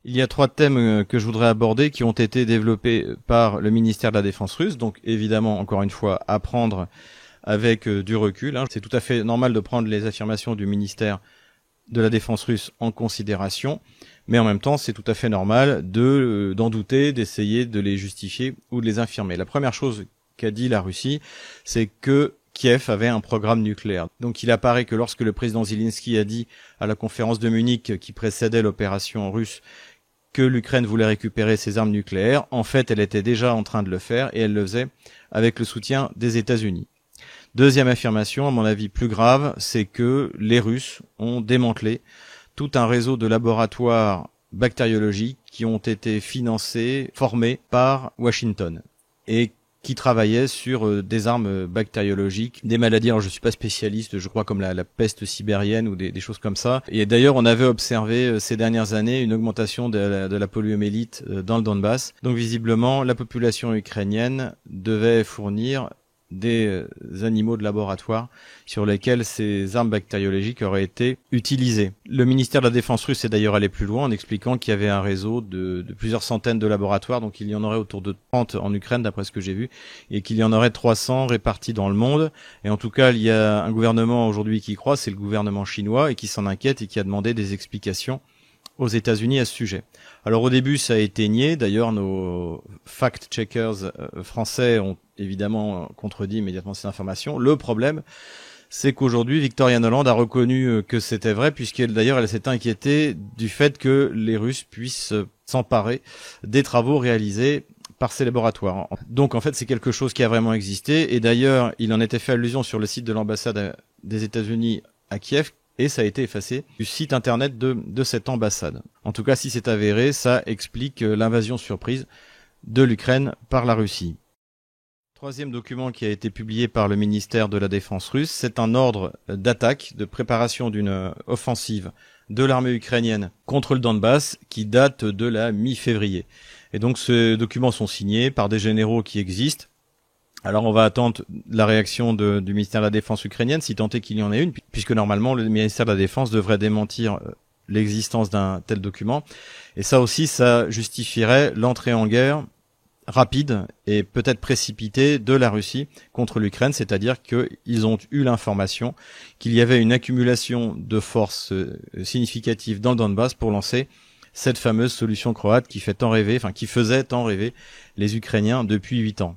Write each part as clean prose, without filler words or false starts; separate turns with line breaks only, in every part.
Il y a 3 thèmes que je voudrais aborder qui ont été développés par le ministère de la Défense russe. Donc évidemment, encore une fois, à prendre avec du recul. C'est tout à fait normal de prendre les affirmations du ministère de la Défense russe en considération, mais en même temps, c'est tout à fait normal d'en douter, d'essayer de les justifier ou de les infirmer. La première chose qu'a dit la Russie, c'est que Kiev avait un programme nucléaire. Donc il apparaît que lorsque le président Zelensky a dit à la conférence de Munich qui précédait l'opération russe que l'Ukraine voulait récupérer ses armes nucléaires, en fait elle était déjà en train de le faire et elle le faisait avec le soutien des États-Unis. Deuxième affirmation, à mon avis plus grave, c'est que les Russes ont démantelé tout un réseau de laboratoires bactériologiques qui ont été financés, formés par Washington et qui travaillaient sur des armes bactériologiques, des maladies, alors je suis pas spécialiste, je crois comme la peste sibérienne ou des choses comme ça. Et d'ailleurs, on avait observé ces dernières années une augmentation de la poliomyélite dans le Donbass. Donc visiblement, la population ukrainienne devait fournir des animaux de laboratoire sur lesquels ces armes bactériologiques auraient été utilisées. Le ministère de la Défense russe est d'ailleurs allé plus loin en expliquant qu'il y avait un réseau de plusieurs centaines de laboratoires, donc il y en aurait autour de 30 en Ukraine d'après ce que j'ai vu, et qu'il y en aurait 300 répartis dans le monde. Et en tout cas, il y a un gouvernement aujourd'hui qui y croit, c'est le gouvernement chinois, et qui s'en inquiète et qui a demandé des explications aux États-Unis à ce sujet. Alors au début, ça a été nié. D'ailleurs, nos fact-checkers français ont évidemment contredit immédiatement ces informations. Le problème, c'est qu'aujourd'hui, Victoria Nuland a reconnu que c'était vrai, puisqu'elle d'ailleurs elle s'est inquiétée du fait que les Russes puissent s'emparer des travaux réalisés par ces laboratoires. Donc en fait, c'est quelque chose qui a vraiment existé. Et d'ailleurs, il en était fait allusion sur le site de l'ambassade des États-Unis à Kiev, et ça a été effacé du site internet de cette ambassade. En tout cas, si c'est avéré, ça explique l'invasion surprise de l'Ukraine par la Russie. Troisième document qui a été publié par le ministère de la Défense russe, c'est un ordre d'attaque, de préparation d'une offensive de l'armée ukrainienne contre le Donbass qui date de la mi-février. Et donc ces documents sont signés par des généraux qui existent. Alors on va attendre la réaction du ministère de la Défense ukrainienne, si tant est qu'il y en ait une, puisque normalement le ministère de la Défense devrait démentir l'existence d'un tel document. Et ça aussi, ça justifierait l'entrée en guerre rapide et peut-être précipitée de la Russie contre l'Ukraine, c'est-à-dire qu'ils ont eu l'information qu'il y avait une accumulation de forces significatives dans le Donbass pour lancer cette fameuse solution croate qui faisait tant rêver les Ukrainiens depuis 8 ans.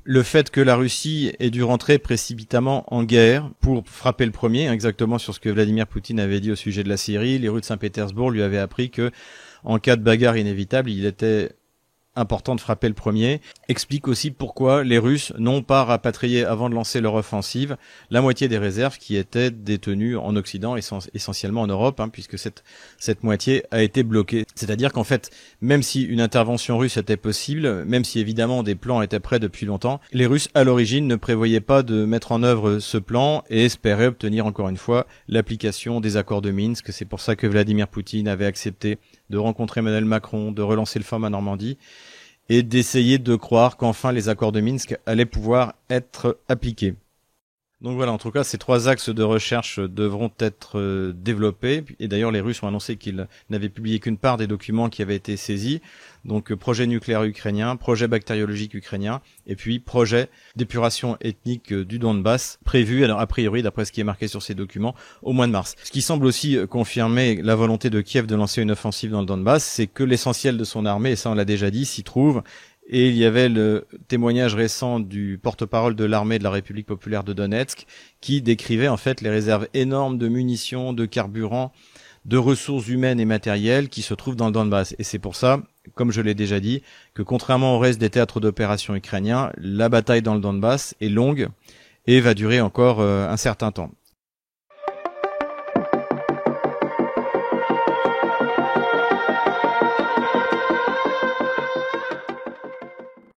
Le fait que la Russie ait dû rentrer précipitamment en guerre pour frapper le premier, exactement sur ce que Vladimir Poutine avait dit au sujet de la Syrie, les rues de Saint-Pétersbourg lui avaient appris que, en cas de bagarre inévitable, il était important de frapper le premier, explique aussi pourquoi les Russes n'ont pas rapatrié avant de lancer leur offensive la moitié des réserves qui étaient détenues en Occident, essentiellement en Europe, puisque cette moitié a été bloquée. C'est-à-dire qu'en fait, même si une intervention russe était possible, même si évidemment des plans étaient prêts depuis longtemps, les Russes à l'origine ne prévoyaient pas de mettre en œuvre ce plan et espéraient obtenir encore une fois l'application des accords de Minsk. C'est pour ça que Vladimir Poutine avait accepté de rencontrer Emmanuel Macron, de relancer le format Normandie et d'essayer de croire qu'enfin les accords de Minsk allaient pouvoir être appliqués. Donc voilà, en tout cas, ces 3 axes de recherche devront être développés. Et d'ailleurs, les Russes ont annoncé qu'ils n'avaient publié qu'une part des documents qui avaient été saisis. Donc, projet nucléaire ukrainien, projet bactériologique ukrainien, et puis projet d'épuration ethnique du Donbass, prévu, alors, a priori, d'après ce qui est marqué sur ces documents, au mois de mars. Ce qui semble aussi confirmer la volonté de Kiev de lancer une offensive dans le Donbass, c'est que l'essentiel de son armée, et ça on l'a déjà dit, s'y trouve. Et il y avait le témoignage récent du porte-parole de l'armée de la République populaire de Donetsk qui décrivait en fait les réserves énormes de munitions, de carburant, de ressources humaines et matérielles qui se trouvent dans le Donbass. Et c'est pour ça, comme je l'ai déjà dit, que contrairement au reste des théâtres d'opération ukrainiens, la bataille dans le Donbass est longue et va durer encore un certain temps.